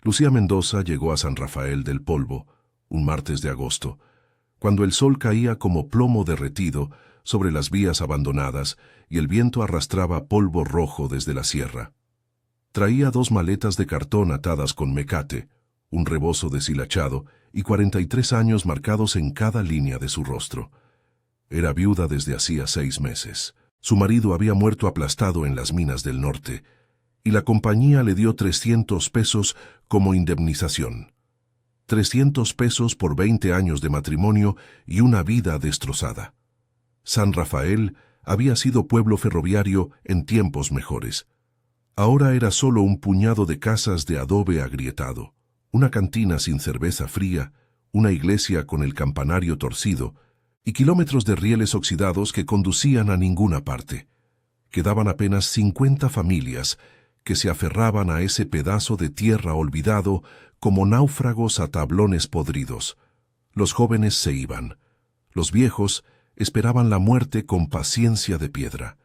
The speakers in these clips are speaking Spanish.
Lucía Mendoza llegó a San Rafael del Polvo, un martes de agosto, cuando el sol caía como plomo derretido sobre las vías abandonadas y el viento arrastraba polvo rojo desde la sierra. Traía 2 maletas de cartón atadas con mecate, un rebozo deshilachado y 43 años marcados en cada línea de su rostro. Era viuda desde hacía 6 meses. Su marido había muerto aplastado en las minas del norte, y la compañía le dio 300 pesos como indemnización. 300 pesos por 20 años de matrimonio y una vida destrozada. San Rafael había sido pueblo ferroviario en tiempos mejores. Ahora era solo un puñado de casas de adobe agrietado, una cantina sin cerveza fría, una iglesia con el campanario torcido y kilómetros de rieles oxidados que conducían a ninguna parte. Quedaban apenas 50 familias que se aferraban a ese pedazo de tierra olvidado como náufragos a tablones podridos. Los jóvenes se iban. Los viejos esperaban la muerte con paciencia de piedra.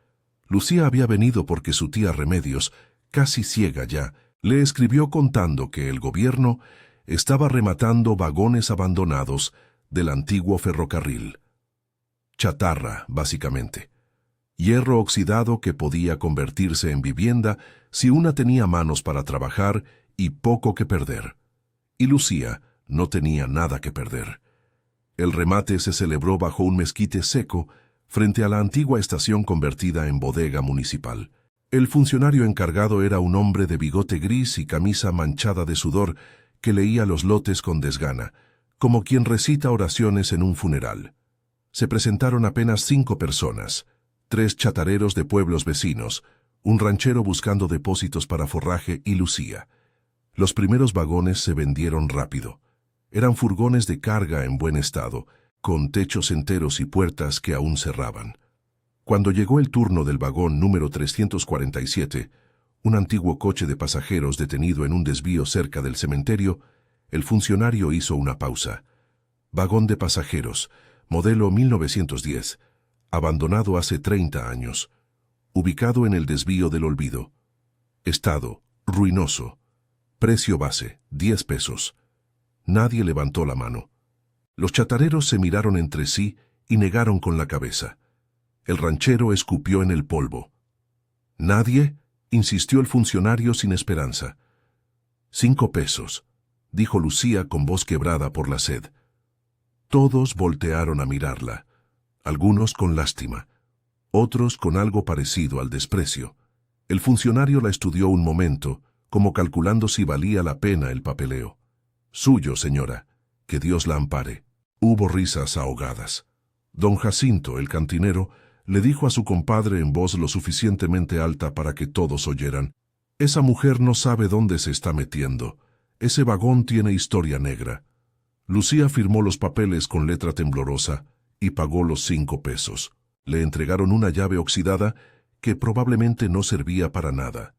Lucía había venido porque su tía Remedios, casi ciega ya, le escribió contando que el gobierno estaba rematando vagones abandonados del antiguo ferrocarril. Chatarra, básicamente. Hierro oxidado que podía convertirse en vivienda si una tenía manos para trabajar y poco que perder. Y Lucía no tenía nada que perder. El remate se celebró bajo un mezquite seco frente a la antigua estación convertida en bodega municipal. El funcionario encargado era un hombre de bigote gris y camisa manchada de sudor que leía los lotes con desgana, como quien recita oraciones en un funeral. Se presentaron apenas 5 personas, 3 chatareros de pueblos vecinos, un ranchero buscando depósitos para forraje y Lucía. Los primeros vagones se vendieron rápido. Eran furgones de carga en buen estado, con techos enteros y puertas que aún cerraban. Cuando llegó el turno del vagón número 347, un antiguo coche de pasajeros detenido en un desvío cerca del cementerio, el funcionario hizo una pausa. Vagón de pasajeros, modelo 1910, abandonado hace 30 años, ubicado en el desvío del olvido. Estado, ruinoso. Precio base, 10 pesos. Nadie levantó la mano. Los chatareros se miraron entre sí y negaron con la cabeza. El ranchero escupió en el polvo. «¿Nadie?», insistió el funcionario sin esperanza. «5 pesos», dijo Lucía con voz quebrada por la sed. Todos voltearon a mirarla, algunos con lástima, otros con algo parecido al desprecio. El funcionario la estudió un momento, como calculando si valía la pena el papeleo. «Suyo, señora, que Dios la ampare». Hubo risas ahogadas. Don Jacinto, el cantinero, le dijo a su compadre en voz lo suficientemente alta para que todos oyeran: «Esa mujer no sabe dónde se está metiendo. Ese vagón tiene historia negra». Lucía firmó los papeles con letra temblorosa y pagó los 5 pesos. Le entregaron una llave oxidada que probablemente no servía para nada,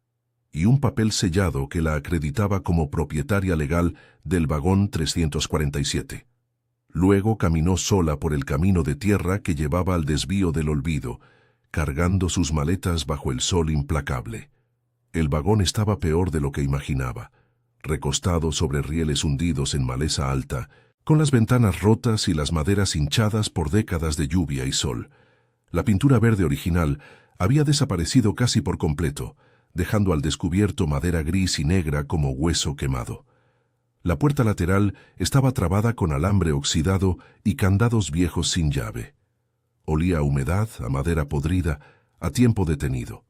y un papel sellado que la acreditaba como propietaria legal del vagón 347. Luego caminó sola por el camino de tierra que llevaba al desvío del olvido, cargando sus maletas bajo el sol implacable. El vagón estaba peor de lo que imaginaba, recostado sobre rieles hundidos en maleza alta, con las ventanas rotas y las maderas hinchadas por décadas de lluvia y sol. La pintura verde original había desaparecido casi por completo, dejando al descubierto madera gris y negra como hueso quemado. La puerta lateral estaba trabada con alambre oxidado y candados viejos sin llave. Olía a humedad, a madera podrida, a tiempo detenido,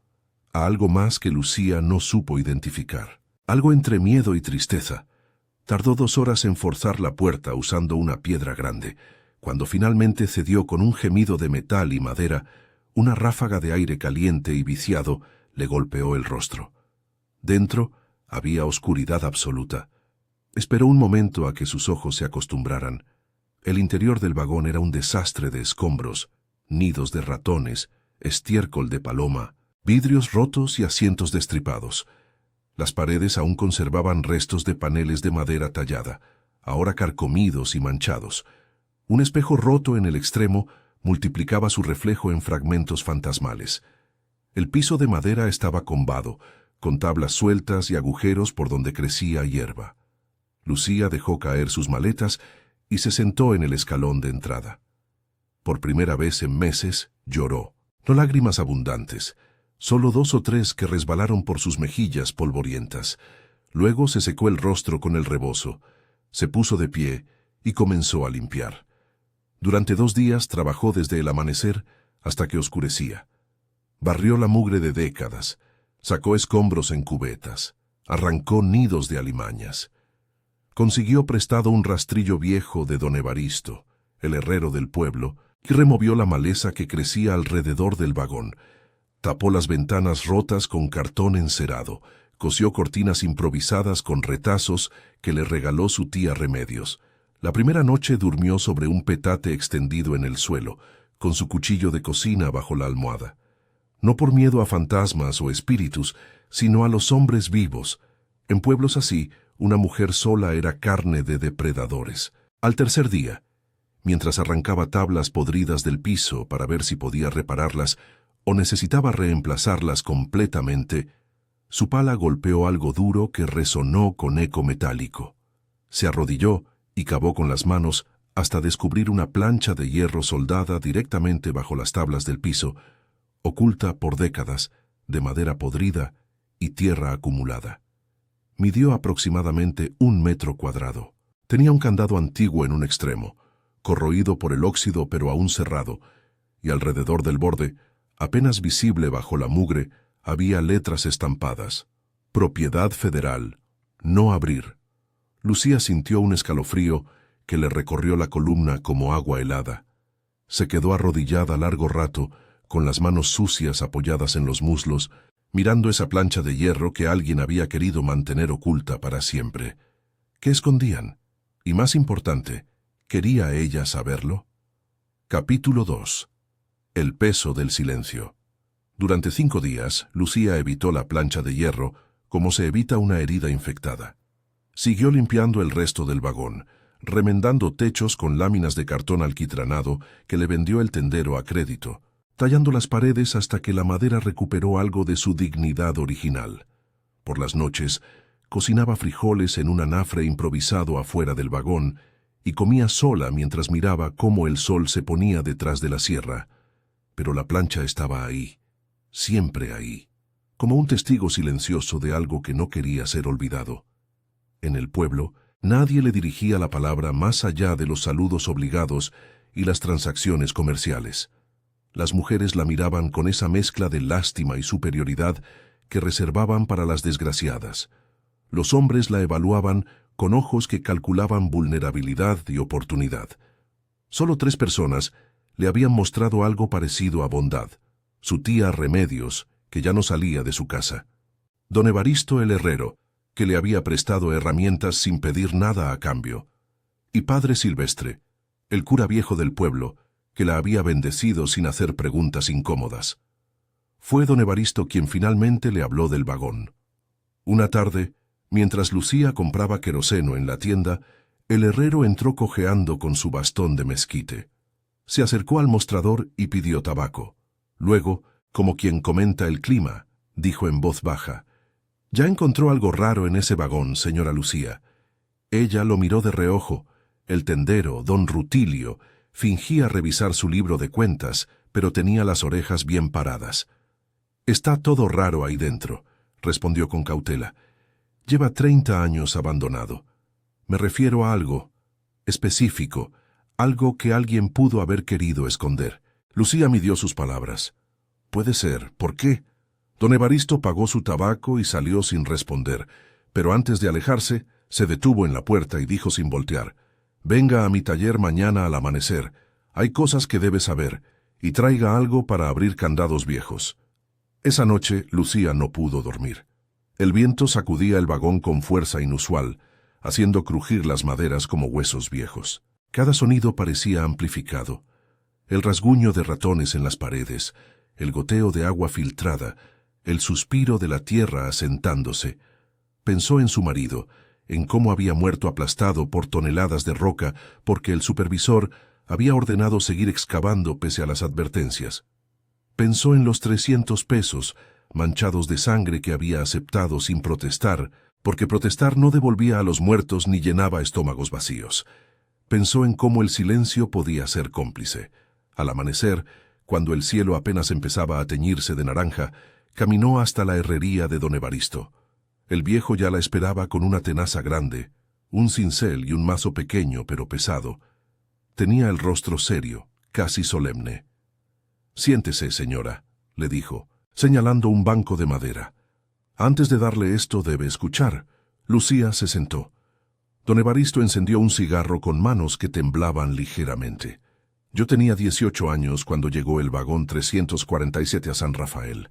a algo más que Lucía no supo identificar. Algo entre miedo y tristeza. Tardó 2 horas en forzar la puerta usando una piedra grande. Cuando finalmente cedió con un gemido de metal y madera, una ráfaga de aire caliente y viciado le golpeó el rostro. Dentro había oscuridad absoluta. Esperó un momento a que sus ojos se acostumbraran. El interior del vagón era un desastre de escombros, nidos de ratones, estiércol de paloma, vidrios rotos y asientos destripados. Las paredes aún conservaban restos de paneles de madera tallada, ahora carcomidos y manchados. Un espejo roto en el extremo multiplicaba su reflejo en fragmentos fantasmales. El piso de madera estaba combado, con tablas sueltas y agujeros por donde crecía hierba. Lucía dejó caer sus maletas y se sentó en el escalón de entrada. Por primera vez en meses lloró, no lágrimas abundantes, solo 2 o 3 que resbalaron por sus mejillas polvorientas. Luego se secó el rostro con el rebozo, se puso de pie y comenzó a limpiar. Durante 2 días trabajó desde el amanecer hasta que oscurecía. Barrió la mugre de décadas, sacó escombros en cubetas, arrancó nidos de alimañas. Consiguió prestado un rastrillo viejo de don Evaristo, el herrero del pueblo, y removió la maleza que crecía alrededor del vagón. Tapó las ventanas rotas con cartón encerado, cosió cortinas improvisadas con retazos que le regaló su tía Remedios. La primera noche durmió sobre un petate extendido en el suelo, con su cuchillo de cocina bajo la almohada. No por miedo a fantasmas o espíritus, sino a los hombres vivos. En pueblos así, una mujer sola era carne de depredadores. Al tercer día, mientras arrancaba tablas podridas del piso para ver si podía repararlas o necesitaba reemplazarlas completamente, su pala golpeó algo duro que resonó con eco metálico. Se arrodilló y cavó con las manos hasta descubrir una plancha de hierro soldada directamente bajo las tablas del piso, oculta por décadas, de madera podrida y tierra acumulada. Midió aproximadamente 1 metro cuadrado. Tenía un candado antiguo en un extremo, corroído por el óxido pero aún cerrado, y alrededor del borde, apenas visible bajo la mugre, había letras estampadas. Propiedad federal. No abrir. Lucía sintió un escalofrío que le recorrió la columna como agua helada. Se quedó arrodillada largo rato, con las manos sucias apoyadas en los muslos, mirando esa plancha de hierro que alguien había querido mantener oculta para siempre. ¿Qué escondían? Y más importante, ¿quería ella saberlo? Capítulo 2. El peso del silencio. Durante 5 días, Lucía evitó la plancha de hierro como se evita una herida infectada. Siguió limpiando el resto del vagón, remendando techos con láminas de cartón alquitranado que le vendió el tendero a crédito, tallando las paredes hasta que la madera recuperó algo de su dignidad original. Por las noches, cocinaba frijoles en un anafre improvisado afuera del vagón y comía sola mientras miraba cómo el sol se ponía detrás de la sierra. Pero la plancha estaba ahí, siempre ahí, como un testigo silencioso de algo que no quería ser olvidado. En el pueblo, nadie le dirigía la palabra más allá de los saludos obligados y las transacciones comerciales. Las mujeres la miraban con esa mezcla de lástima y superioridad que reservaban para las desgraciadas. Los hombres la evaluaban con ojos que calculaban vulnerabilidad y oportunidad. Solo 3 personas le habían mostrado algo parecido a bondad. Su tía Remedios, que ya no salía de su casa. Don Evaristo el herrero, que le había prestado herramientas sin pedir nada a cambio. Y Padre Silvestre, el cura viejo del pueblo, que la había bendecido sin hacer preguntas incómodas. Fue don Evaristo quien finalmente le habló del vagón. Una tarde, mientras Lucía compraba queroseno en la tienda, el herrero entró cojeando con su bastón de mezquite. Se acercó al mostrador y pidió tabaco. Luego, como quien comenta el clima, dijo en voz baja: «Ya encontró algo raro en ese vagón, señora Lucía». Ella lo miró de reojo. El tendero, don Rutilio, fingía revisar su libro de cuentas, pero tenía las orejas bien paradas. «Está todo raro ahí dentro», respondió con cautela. «Lleva 30 años abandonado. Me refiero a algo específico, algo que alguien pudo haber querido esconder». Lucía midió sus palabras. «Puede ser. ¿Por qué?» Don Evaristo pagó su tabaco y salió sin responder, pero antes de alejarse, se detuvo en la puerta y dijo sin voltear: «Venga a mi taller mañana al amanecer. Hay cosas que debe saber, y traiga algo para abrir candados viejos». Esa noche, Lucía no pudo dormir. El viento sacudía el vagón con fuerza inusual, haciendo crujir las maderas como huesos viejos. Cada sonido parecía amplificado. El rasguño de ratones en las paredes, el goteo de agua filtrada, el suspiro de la tierra asentándose. Pensó en su marido, en cómo había muerto aplastado por toneladas de roca porque el supervisor había ordenado seguir excavando pese a las advertencias. Pensó en los 300 pesos, manchados de sangre que había aceptado sin protestar, porque protestar no devolvía a los muertos ni llenaba estómagos vacíos. Pensó en cómo el silencio podía ser cómplice. Al amanecer, cuando el cielo apenas empezaba a teñirse de naranja, caminó hasta la herrería de don Evaristo. El viejo ya la esperaba con una tenaza grande, un cincel y un mazo pequeño pero pesado. Tenía el rostro serio, casi solemne. «Siéntese, señora», le dijo, señalando un banco de madera. «Antes de darle esto debe escuchar». Lucía se sentó. Don Evaristo encendió un cigarro con manos que temblaban ligeramente. «Yo tenía 18 años cuando llegó el vagón 347 a San Rafael.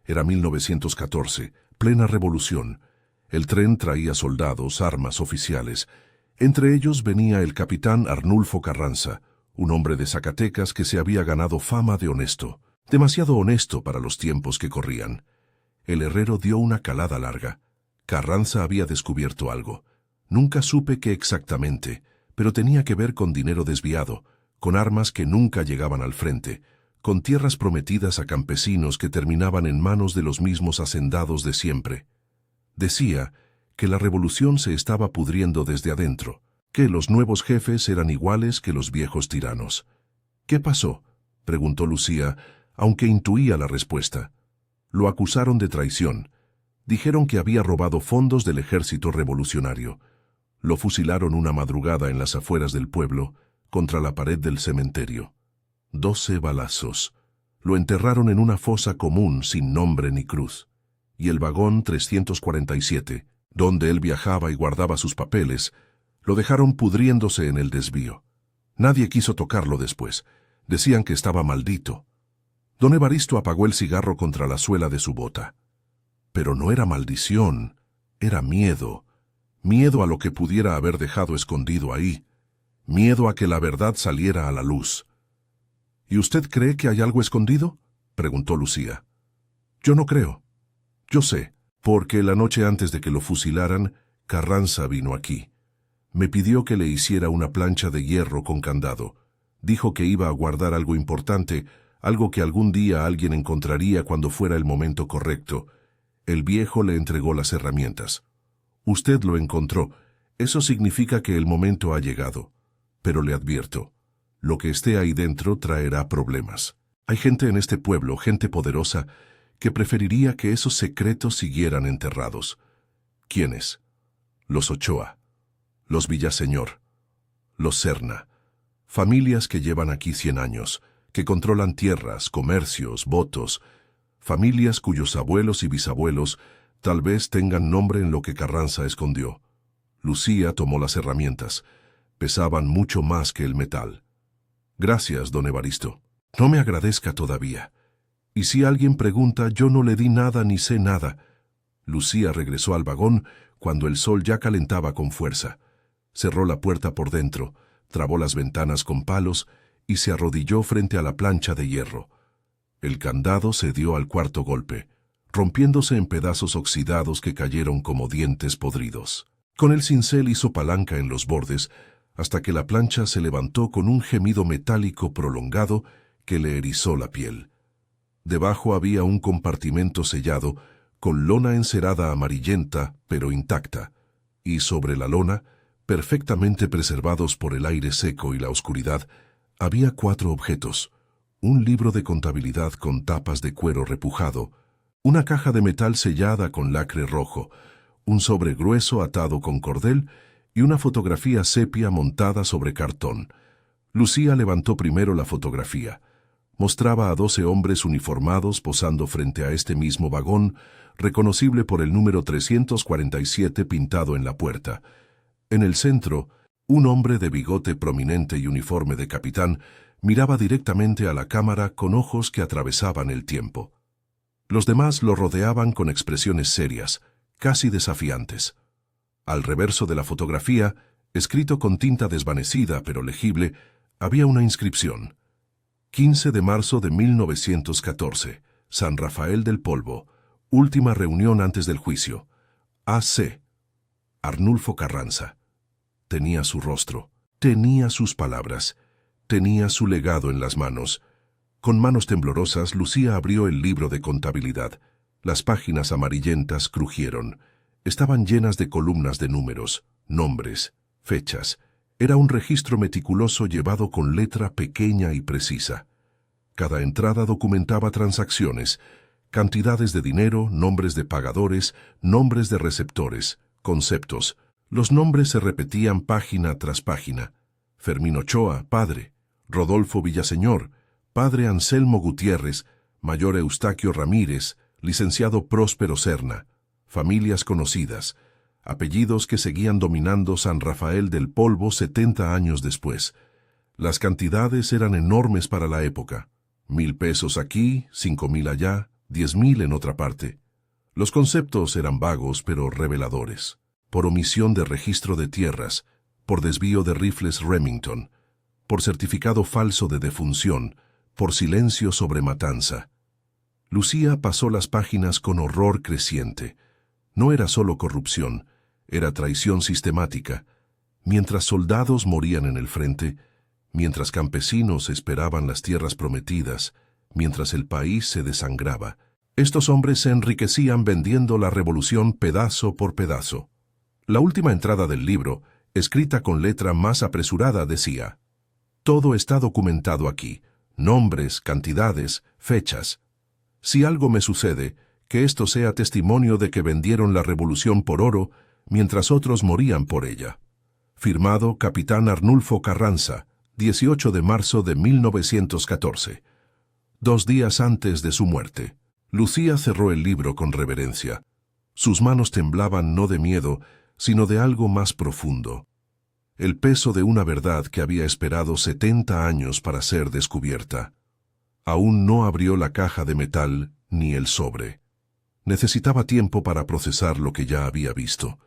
Era 1914, plena revolución. El tren traía soldados, armas, oficiales. Entre ellos venía el capitán Arnulfo Carranza, un hombre de Zacatecas que se había ganado fama de honesto, demasiado honesto para los tiempos que corrían. El herrero dio una calada larga. Carranza había descubierto algo. Nunca supe qué exactamente, pero tenía que ver con dinero desviado, con armas que nunca llegaban al frente, con tierras prometidas a campesinos que terminaban en manos de los mismos hacendados de siempre. Decía que la revolución se estaba pudriendo desde adentro, que los nuevos jefes eran iguales que los viejos tiranos. «¿Qué pasó?», preguntó Lucía, aunque intuía la respuesta. Lo acusaron de traición. Dijeron que había robado fondos del ejército revolucionario. Lo fusilaron una madrugada en las afueras del pueblo, contra la pared del cementerio. 12 balazos. Lo enterraron en una fosa común sin nombre ni cruz. Y el vagón 347, donde él viajaba y guardaba sus papeles, lo dejaron pudriéndose en el desvío. Nadie quiso tocarlo después. Decían que estaba maldito. Don Evaristo apagó el cigarro contra la suela de su bota. Pero no era maldición, era miedo. Miedo a lo que pudiera haber dejado escondido ahí. Miedo a que la verdad saliera a la luz. «¿Y usted cree que hay algo escondido?», preguntó Lucía. «Yo no creo. Yo sé, porque la noche antes de que lo fusilaran, Carranza vino aquí. Me pidió que le hiciera una plancha de hierro con candado. Dijo que iba a guardar algo importante, algo que algún día alguien encontraría cuando fuera el momento correcto. El viejo le entregó las herramientas. Usted lo encontró. Eso significa que el momento ha llegado. Pero le advierto, lo que esté ahí dentro traerá problemas. Hay gente en este pueblo, gente poderosa, que preferiría que esos secretos siguieran enterrados». «¿Quiénes?». «Los Ochoa, los Villaseñor, los Serna, familias que llevan aquí 100 años, que controlan tierras, comercios, votos, familias cuyos abuelos y bisabuelos tal vez tengan nombre en lo que Carranza escondió». Lucía tomó las herramientas. Pesaban mucho más que el metal. «Gracias, don Evaristo. No me agradezca todavía. Y si alguien pregunta, yo no le di nada ni sé nada». Lucía regresó al vagón cuando el sol ya calentaba con fuerza. Cerró la puerta por dentro, trabó las ventanas con palos y se arrodilló frente a la plancha de hierro. El candado se dio al cuarto golpe, rompiéndose en pedazos oxidados que cayeron como dientes podridos. Con el cincel hizo palanca en los bordes, hasta que la plancha se levantó con un gemido metálico prolongado que le erizó la piel. Debajo había un compartimento sellado, con lona encerada amarillenta, pero intacta, y sobre la lona, perfectamente preservados por el aire seco y la oscuridad, había 4 objetos: un libro de contabilidad con tapas de cuero repujado, una caja de metal sellada con lacre rojo, un sobre grueso atado con cordel y una fotografía sepia montada sobre cartón. Lucía levantó primero la fotografía. Mostraba a 12 hombres uniformados posando frente a este mismo vagón, reconocible por el número 347 pintado en la puerta. En el centro, un hombre de bigote prominente y uniforme de capitán miraba directamente a la cámara con ojos que atravesaban el tiempo. Los demás lo rodeaban con expresiones serias, casi desafiantes. Al reverso de la fotografía, escrito con tinta desvanecida pero legible, había una inscripción: 15 de marzo de 1914, San Rafael del Polvo, última reunión antes del juicio. A.C. Arnulfo Carranza. Tenía su rostro, tenía sus palabras, tenía su legado en las manos. Con manos temblorosas, Lucía abrió el libro de contabilidad. Las páginas amarillentas crujieron. Estaban llenas de columnas de números, nombres, fechas. Era un registro meticuloso llevado con letra pequeña y precisa. Cada entrada documentaba transacciones, cantidades de dinero, nombres de pagadores, nombres de receptores, conceptos. Los nombres se repetían página tras página. Fermín Ochoa, padre. Rodolfo Villaseñor, padre Anselmo Gutiérrez, mayor Eustaquio Ramírez, licenciado Próspero Serna. Familias conocidas, apellidos que seguían dominando San Rafael del Polvo 70 años después. Las cantidades eran enormes para la época. 1,000 pesos aquí, 5,000 allá, 10,000 en otra parte. Los conceptos eran vagos pero reveladores. Por omisión de registro de tierras, por desvío de rifles Remington, por certificado falso de defunción, por silencio sobre matanza. Lucía pasó las páginas con horror creciente. No era solo corrupción, era traición sistemática. Mientras soldados morían en el frente, mientras campesinos esperaban las tierras prometidas, mientras el país se desangraba, estos hombres se enriquecían vendiendo la revolución pedazo por pedazo. La última entrada del libro, escrita con letra más apresurada, decía: todo está documentado aquí, nombres, cantidades, fechas. Si algo me sucede, que esto sea testimonio de que vendieron la revolución por oro, mientras otros morían por ella. Firmado Capitán Arnulfo Carranza, 18 de marzo de 1914. 2 días antes de su muerte. Lucía cerró el libro con reverencia. Sus manos temblaban no de miedo, sino de algo más profundo. El peso de una verdad que había esperado 70 años para ser descubierta. Aún no abrió la caja de metal ni el sobre. Necesitaba tiempo para procesar lo que ya había visto,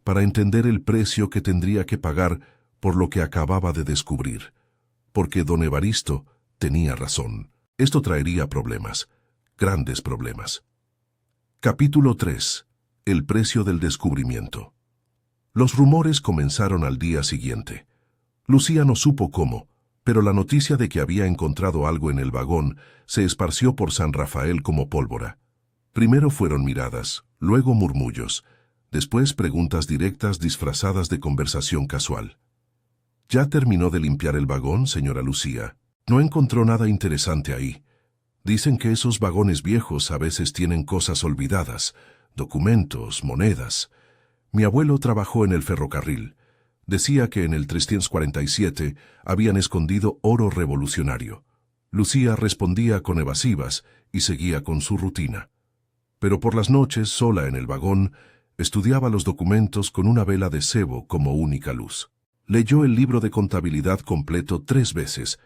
para entender el precio que tendría que pagar por lo que acababa de descubrir. Porque don Evaristo tenía razón. Esto traería problemas, grandes problemas. Capítulo 3. El precio del descubrimiento. Los rumores comenzaron al día siguiente. Lucía no supo cómo, pero la noticia de que había encontrado algo en el vagón se esparció por San Rafael como pólvora. Primero fueron miradas, luego murmullos, después preguntas directas disfrazadas de conversación casual. ¿Ya terminó de limpiar el vagón, señora Lucía? No encontró nada interesante ahí. Dicen que esos vagones viejos a veces tienen cosas olvidadas, documentos, monedas. Mi abuelo trabajó en el ferrocarril. Decía que en el 347 habían escondido oro revolucionario. Lucía respondía con evasivas y seguía con su rutina. Pero por las noches, sola en el vagón, estudiaba los documentos con una vela de cebo como única luz. Leyó el libro de contabilidad completo 3 veces,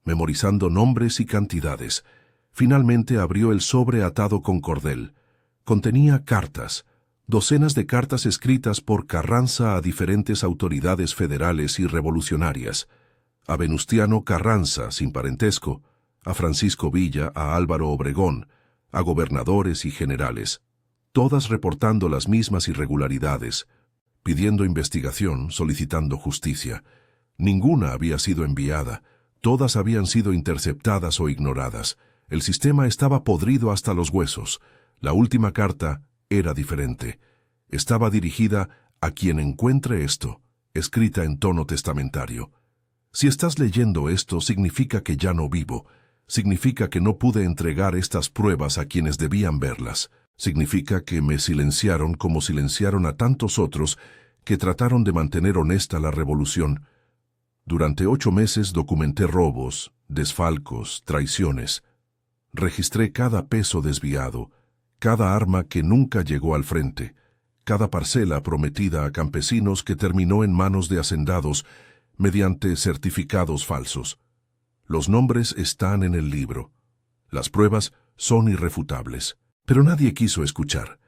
memorizando nombres y cantidades. Finalmente abrió el sobre atado con cordel. Contenía cartas, docenas de cartas escritas por Carranza a diferentes autoridades federales y revolucionarias, a Venustiano Carranza, sin parentesco, a Francisco Villa, a Álvaro Obregón, a gobernadores y generales, todas reportando las mismas irregularidades, pidiendo investigación, solicitando justicia. Ninguna había sido enviada, todas habían sido interceptadas o ignoradas. El sistema estaba podrido hasta los huesos. La última carta era diferente. Estaba dirigida a quien encuentre esto, escrita en tono testamentario. Si estás leyendo esto, significa que ya no vivo. Significa que no pude entregar estas pruebas a quienes debían verlas. Significa que me silenciaron como silenciaron a tantos otros que trataron de mantener honesta la revolución. Durante 8 meses documenté robos, desfalcos, traiciones. Registré cada peso desviado, cada arma que nunca llegó al frente, cada parcela prometida a campesinos que terminó en manos de hacendados mediante certificados falsos. Los nombres están en el libro. Las pruebas son irrefutables. Pero nadie quiso escuchar.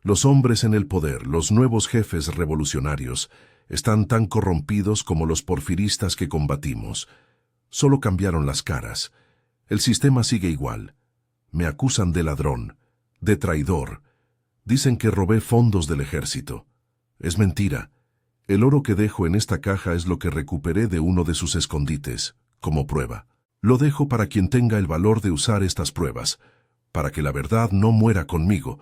Los hombres en el poder, los nuevos jefes revolucionarios, están tan corrompidos como los porfiristas que combatimos. Solo cambiaron las caras. El sistema sigue igual. Me acusan de ladrón, de traidor. Dicen que robé fondos del ejército. Es mentira. El oro que dejo en esta caja es lo que recuperé de uno de sus escondites, como prueba. Lo dejo para quien tenga el valor de usar estas pruebas, para que la verdad no muera conmigo.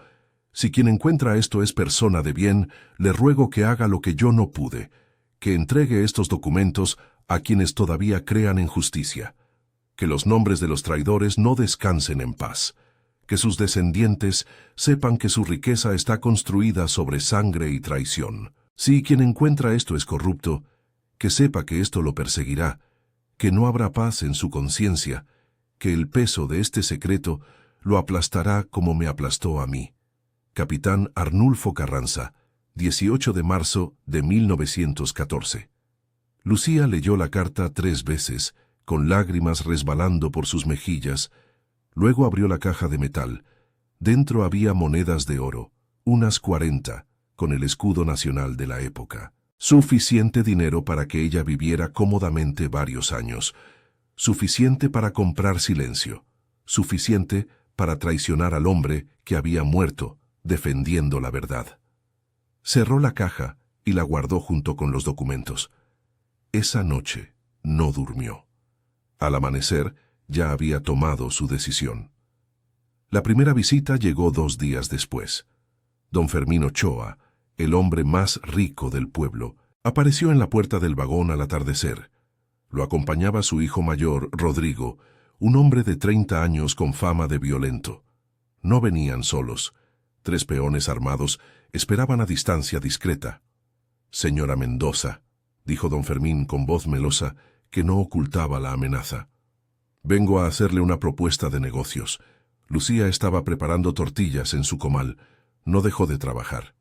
Si quien encuentra esto es persona de bien, le ruego que haga lo que yo no pude, que entregue estos documentos a quienes todavía crean en justicia, que los nombres de los traidores no descansen en paz, que sus descendientes sepan que su riqueza está construida sobre sangre y traición. Si quien encuentra esto es corrupto, que sepa que esto lo perseguirá, que no habrá paz en su conciencia, que el peso de este secreto lo aplastará como me aplastó a mí. Capitán Arnulfo Carranza, 18 de marzo de 1914. Lucía leyó la carta 3 veces, con lágrimas resbalando por sus mejillas. Luego abrió la caja de metal. Dentro había monedas de oro, unas 40, con el escudo nacional de la época. Suficiente dinero para que ella viviera cómodamente varios años. Suficiente para comprar silencio. Suficiente para traicionar al hombre que había muerto, defendiendo la verdad. Cerró la caja y la guardó junto con los documentos. Esa noche no durmió. Al amanecer ya había tomado su decisión. La primera visita llegó 2 días después. Don Fermín Ochoa, el hombre más rico del pueblo, apareció en la puerta del vagón al atardecer. Lo acompañaba su hijo mayor, Rodrigo, un hombre de 30 años con fama de violento. No venían solos. 3 peones armados esperaban a distancia discreta. «Señora Mendoza», dijo don Fermín con voz melosa que no ocultaba la amenaza. «Vengo a hacerle una propuesta de negocios». Lucía estaba preparando tortillas en su comal. No dejó de trabajar.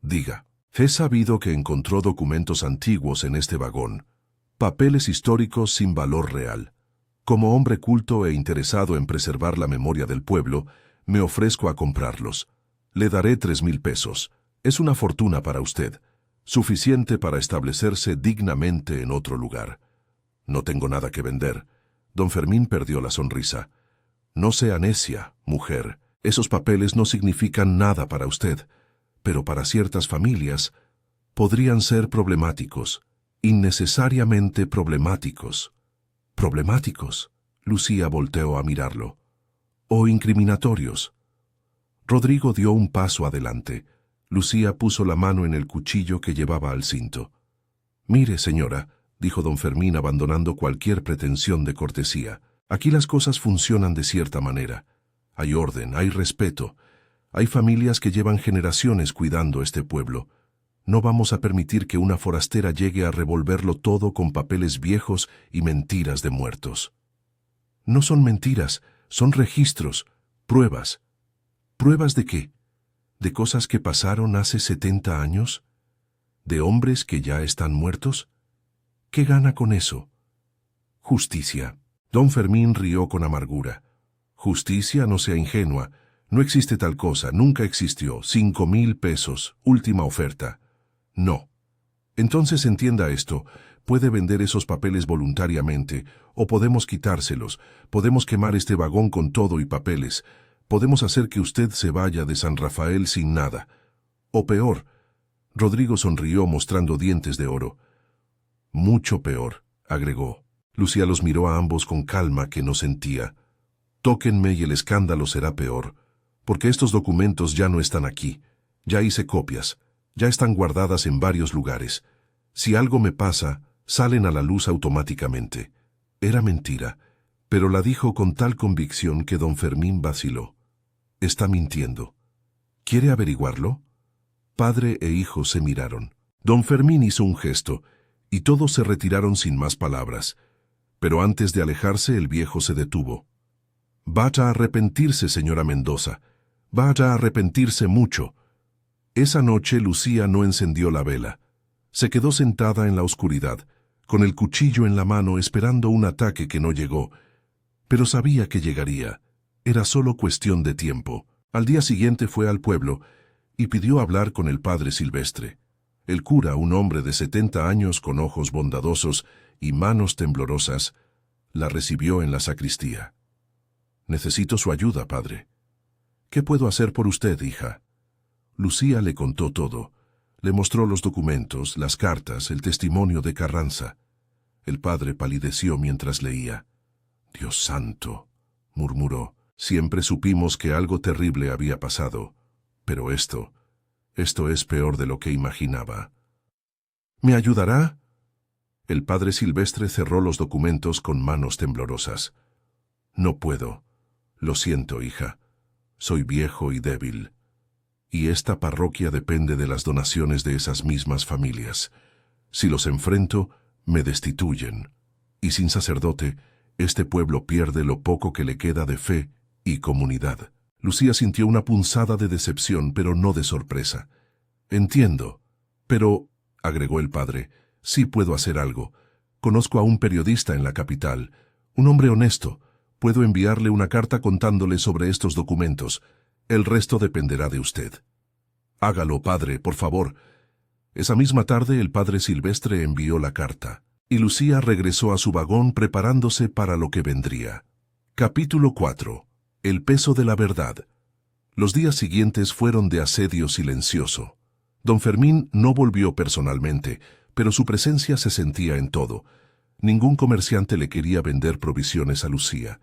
«Diga». «He sabido que encontró documentos antiguos en este vagón, papeles históricos sin valor real. Como hombre culto e interesado en preservar la memoria del pueblo, me ofrezco a comprarlos. Le daré 3,000 pesos. Es una fortuna para usted, suficiente para establecerse dignamente en otro lugar». «No tengo nada que vender». Don Fermín perdió la sonrisa. «No sea necia, mujer. Esos papeles no significan nada para usted, pero para ciertas familias podrían ser problemáticos, innecesariamente problemáticos». «¿Problemáticos?». Lucía volteó a mirarlo. «¿O incriminatorios?». Rodrigo dio un paso adelante. Lucía puso la mano en el cuchillo que llevaba al cinto. «Mire, señora», dijo don Fermín abandonando cualquier pretensión de cortesía, «aquí las cosas funcionan de cierta manera. Hay orden, hay respeto. Hay familias que llevan generaciones cuidando este pueblo. No vamos a permitir que una forastera llegue a revolverlo todo con papeles viejos y mentiras de muertos». «No son mentiras, son registros, pruebas». «¿Pruebas de qué? ¿De cosas que pasaron hace 70 años? ¿De hombres que ya están muertos? ¿Qué gana con eso?». «Justicia». Don Fermín rió con amargura. «Justicia, no sea ingenua. No existe tal cosa, nunca existió. 5,000 pesos, última oferta». «No». «Entonces entienda esto. Puede vender esos papeles voluntariamente, o podemos quitárselos. Podemos quemar este vagón con todo y papeles. Podemos hacer que usted se vaya de San Rafael sin nada. O peor». Rodrigo sonrió mostrando dientes de oro. «Mucho peor», agregó. Lucía los miró a ambos con calma que no sentía. «Tóquenme y el escándalo será peor, porque estos documentos ya no están aquí. Ya hice copias, ya están guardadas en varios lugares. Si algo me pasa, salen a la luz automáticamente». Era mentira, pero la dijo con tal convicción que don Fermín vaciló. «Está mintiendo. ¿Quiere averiguarlo?». Padre e hijo se miraron. Don Fermín hizo un gesto, y todos se retiraron sin más palabras. Pero antes de alejarse, el viejo se detuvo. «Vaya a arrepentirse, señora Mendoza. Vaya a arrepentirse mucho». Esa noche Lucía no encendió la vela. Se quedó sentada en la oscuridad, con el cuchillo en la mano esperando un ataque que no llegó. Pero sabía que llegaría. Era solo cuestión de tiempo. Al día siguiente fue al pueblo y pidió hablar con el padre Silvestre. El cura, un hombre de 70 años con ojos bondadosos y manos temblorosas, la recibió en la sacristía. «Necesito su ayuda, padre». «¿Qué puedo hacer por usted, hija?». Lucía le contó todo. Le mostró los documentos, las cartas, el testimonio de Carranza. El padre palideció mientras leía. «Dios santo», murmuró. «Siempre supimos que algo terrible había pasado, Pero esto es peor de lo que imaginaba. ¿Me ayudará? El padre Silvestre cerró los documentos con manos temblorosas. No puedo. Lo siento, hija. Soy viejo y débil. Y esta parroquia depende de las donaciones de esas mismas familias. Si los enfrento, me destituyen. Y sin sacerdote, este pueblo pierde lo poco que le queda de fe y comunidad. Lucía sintió una punzada de decepción, pero no de sorpresa. Entiendo. Pero, agregó el padre, sí puedo hacer algo. Conozco a un periodista en la capital, un hombre honesto. Puedo enviarle una carta contándole sobre estos documentos. El resto dependerá de usted. Hágalo, padre, por favor. Esa misma tarde el padre Silvestre envió la carta, y Lucía regresó a su vagón preparándose para lo que vendría. Capítulo 4. El peso de la verdad. Los días siguientes fueron de asedio silencioso. Don Fermín no volvió personalmente, pero su presencia se sentía en todo. Ningún comerciante le quería vender provisiones a Lucía.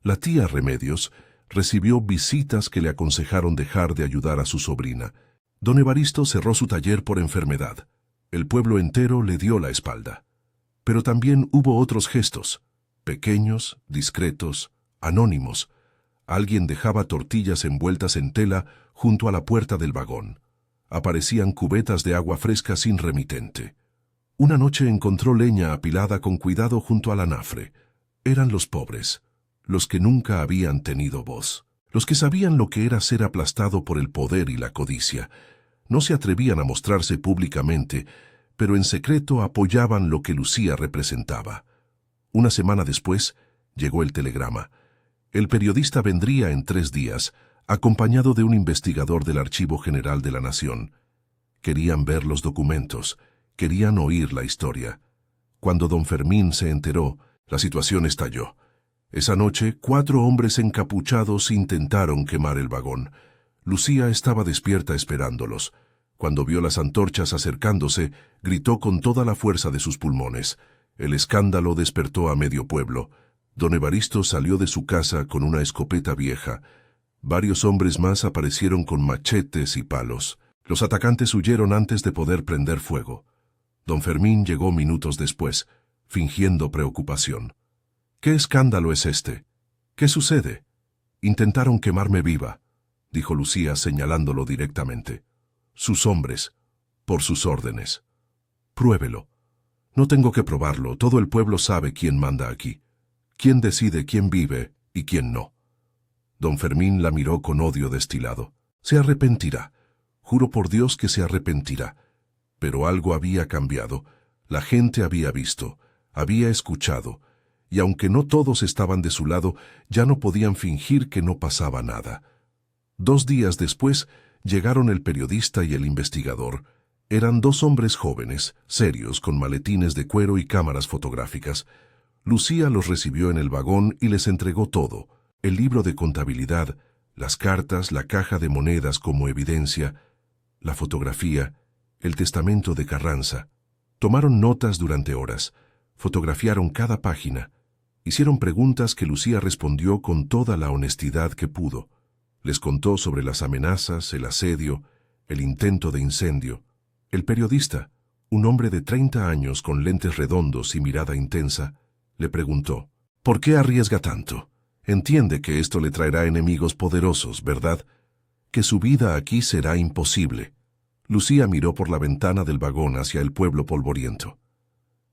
La tía Remedios recibió visitas que le aconsejaron dejar de ayudar a su sobrina. Don Evaristo cerró su taller por enfermedad. El pueblo entero le dio la espalda. Pero también hubo otros gestos, pequeños, discretos, anónimos. Alguien dejaba tortillas envueltas en tela junto a la puerta del vagón. Aparecían cubetas de agua fresca sin remitente. Una noche encontró leña apilada con cuidado junto al anafre. Eran los pobres, los que nunca habían tenido voz, los que sabían lo que era ser aplastado por el poder y la codicia. No se atrevían a mostrarse públicamente, pero en secreto apoyaban lo que Lucía representaba. Una semana después, llegó el telegrama. El periodista vendría en 3 días, acompañado de un investigador del Archivo General de la Nación. Querían ver los documentos, querían oír la historia. Cuando don Fermín se enteró, la situación estalló. Esa noche, 4 hombres encapuchados intentaron quemar el vagón. Lucía estaba despierta esperándolos. Cuando vio las antorchas acercándose, gritó con toda la fuerza de sus pulmones. El escándalo despertó a medio pueblo. Don Evaristo salió de su casa con una escopeta vieja. Varios hombres más aparecieron con machetes y palos. Los atacantes huyeron antes de poder prender fuego. Don Fermín llegó minutos después, fingiendo preocupación. «¿Qué escándalo es este? ¿Qué sucede?» «Intentaron quemarme viva», dijo Lucía señalándolo directamente. «Sus hombres, por sus órdenes». «Pruébelo». «No tengo que probarlo, todo el pueblo sabe quién manda aquí. Quién decide quién vive y quién no». Don Fermín la miró con odio destilado. «Se arrepentirá. Juro por Dios que se arrepentirá». Pero algo había cambiado. La gente había visto, había escuchado, y aunque no todos estaban de su lado, ya no podían fingir que no pasaba nada. 2 días después, llegaron el periodista y el investigador. Eran 2 hombres jóvenes, serios, con maletines de cuero y cámaras fotográficas. Lucía los recibió en el vagón y les entregó todo: el libro de contabilidad, las cartas, la caja de monedas como evidencia, la fotografía, el testamento de Carranza. Tomaron notas durante horas, fotografiaron cada página, hicieron preguntas que Lucía respondió con toda la honestidad que pudo. Les contó sobre las amenazas, el asedio, el intento de incendio. El periodista, un hombre de 30 años con lentes redondos y mirada intensa, le preguntó: «¿Por qué arriesga tanto? Entiende que esto le traerá enemigos poderosos, ¿verdad? Que su vida aquí será imposible». Lucía miró por la ventana del vagón hacia el pueblo polvoriento.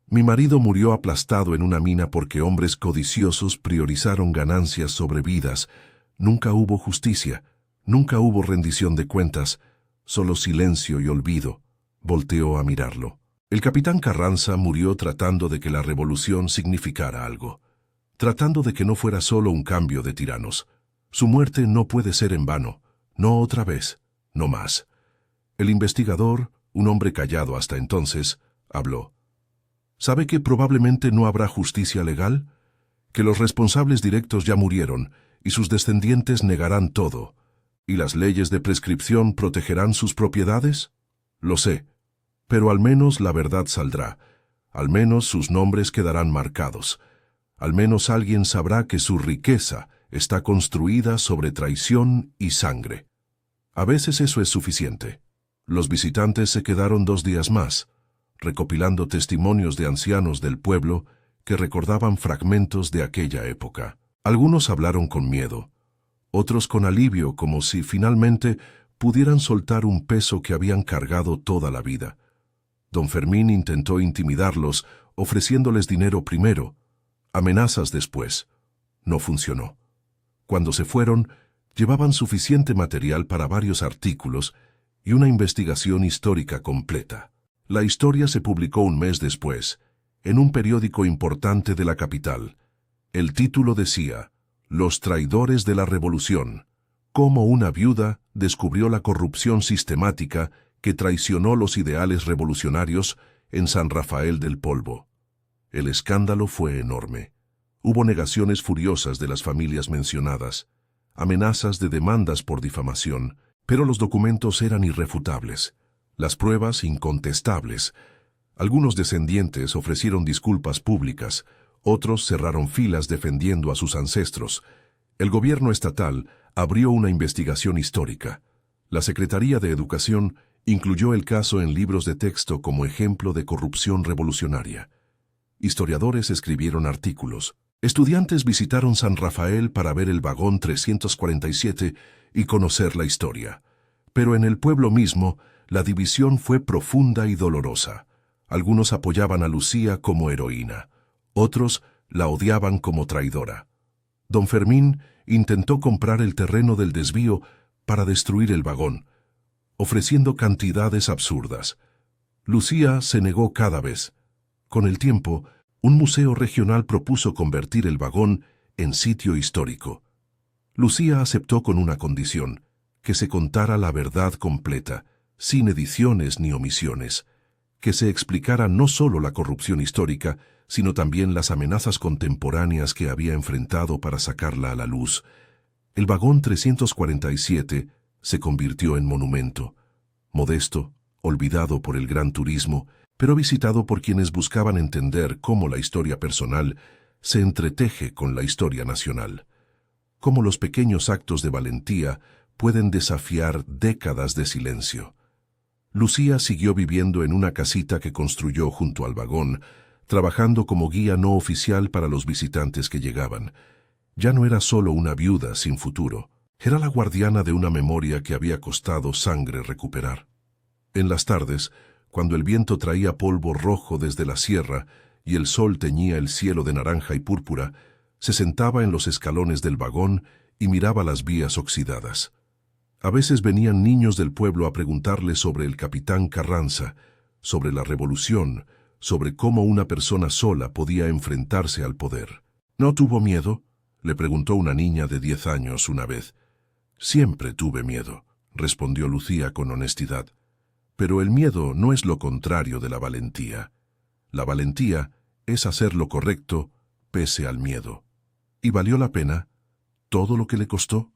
«Mi marido murió aplastado en una mina porque hombres codiciosos priorizaron ganancias sobre vidas. Nunca hubo justicia, nunca hubo rendición de cuentas, solo silencio y olvido». Volteó a mirarlo. El capitán Carranza murió tratando de que la revolución significara algo, tratando de que no fuera solo un cambio de tiranos. Su muerte no puede ser en vano, no otra vez, no más. El investigador, un hombre callado hasta entonces, habló. «¿Sabe que probablemente no habrá justicia legal? Que los responsables directos ya murieron y sus descendientes negarán todo. ¿Y las leyes de prescripción protegerán sus propiedades? Lo sé, pero al menos la verdad saldrá. Al menos sus nombres quedarán marcados. Al menos alguien sabrá que su riqueza está construida sobre traición y sangre». A veces eso es suficiente. Los visitantes se quedaron 2 días más, recopilando testimonios de ancianos del pueblo que recordaban fragmentos de aquella época. Algunos hablaron con miedo, otros con alivio, como si finalmente pudieran soltar un peso que habían cargado toda la vida. Don Fermín intentó intimidarlos, ofreciéndoles dinero primero, amenazas después. No funcionó. Cuando se fueron, llevaban suficiente material para varios artículos y una investigación histórica completa. La historia se publicó un mes después, en un periódico importante de la capital. El título decía: Los traidores de la revolución. Cómo una viuda descubrió la corrupción sistemática que traicionó los ideales revolucionarios en San Rafael del Polvo. El escándalo fue enorme. Hubo negaciones furiosas de las familias mencionadas, amenazas de demandas por difamación, pero los documentos eran irrefutables, las pruebas incontestables. Algunos descendientes ofrecieron disculpas públicas, otros cerraron filas defendiendo a sus ancestros. El gobierno estatal abrió una investigación histórica. La Secretaría de Educación incluyó el caso en libros de texto como ejemplo de corrupción revolucionaria. Historiadores escribieron artículos. Estudiantes visitaron San Rafael para ver el vagón 347 y conocer la historia. Pero en el pueblo mismo, la división fue profunda y dolorosa. Algunos apoyaban a Lucía como heroína, otros la odiaban como traidora. Don Fermín intentó comprar el terreno del desvío para destruir el vagón, ofreciendo cantidades absurdas. Lucía se negó cada vez. Con el tiempo, un museo regional propuso convertir el vagón en sitio histórico. Lucía aceptó con una condición: que se contara la verdad completa, sin ediciones ni omisiones, que se explicara no solo la corrupción histórica, sino también las amenazas contemporáneas que había enfrentado para sacarla a la luz. El vagón 347 se convirtió en monumento, modesto, olvidado por el gran turismo, pero visitado por quienes buscaban entender cómo la historia personal se entreteje con la historia nacional, cómo los pequeños actos de valentía pueden desafiar décadas de silencio. Lucía siguió viviendo en una casita que construyó junto al vagón, trabajando como guía no oficial para los visitantes que llegaban. Ya no era solo una viuda sin futuro, era la guardiana de una memoria que había costado sangre recuperar. En las tardes, cuando el viento traía polvo rojo desde la sierra y el sol teñía el cielo de naranja y púrpura, se sentaba en los escalones del vagón y miraba las vías oxidadas. A veces venían niños del pueblo a preguntarle sobre el capitán Carranza, sobre la revolución, sobre cómo una persona sola podía enfrentarse al poder. ¿No tuvo miedo?, le preguntó una niña de 10 años una vez. Siempre tuve miedo, respondió Lucía con honestidad. Pero el miedo no es lo contrario de la valentía. La valentía es hacer lo correcto pese al miedo. ¿Y valió la pena todo lo que le costó?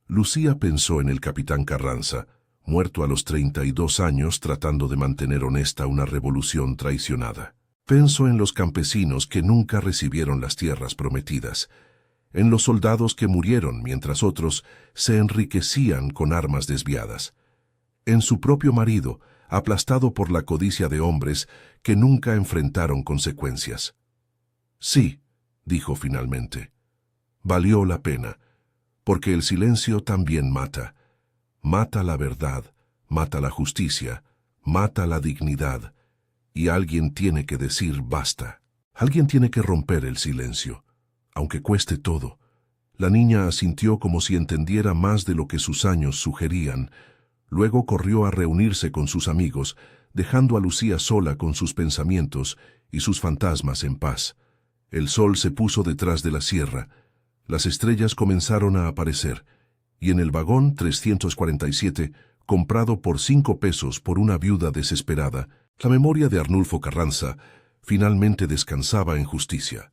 Lucía pensó en el capitán Carranza, muerto a los 32 años tratando de mantener honesta una revolución traicionada. Pensó en los campesinos que nunca recibieron las tierras prometidas, en los soldados que murieron mientras otros se enriquecían con armas desviadas, en su propio marido, aplastado por la codicia de hombres que nunca enfrentaron consecuencias. Sí, dijo finalmente, valió la pena, porque el silencio también mata. Mata la verdad, mata la justicia, mata la dignidad, y alguien tiene que decir basta. Alguien tiene que romper el silencio, aunque cueste todo. La niña asintió como si entendiera más de lo que sus años sugerían. Luego corrió a reunirse con sus amigos, dejando a Lucía sola con sus pensamientos y sus fantasmas en paz. El sol se puso detrás de la sierra, las estrellas comenzaron a aparecer, y en el vagón 347, comprado por 5 pesos por una viuda desesperada, la memoria de Arnulfo Carranza finalmente descansaba en justicia.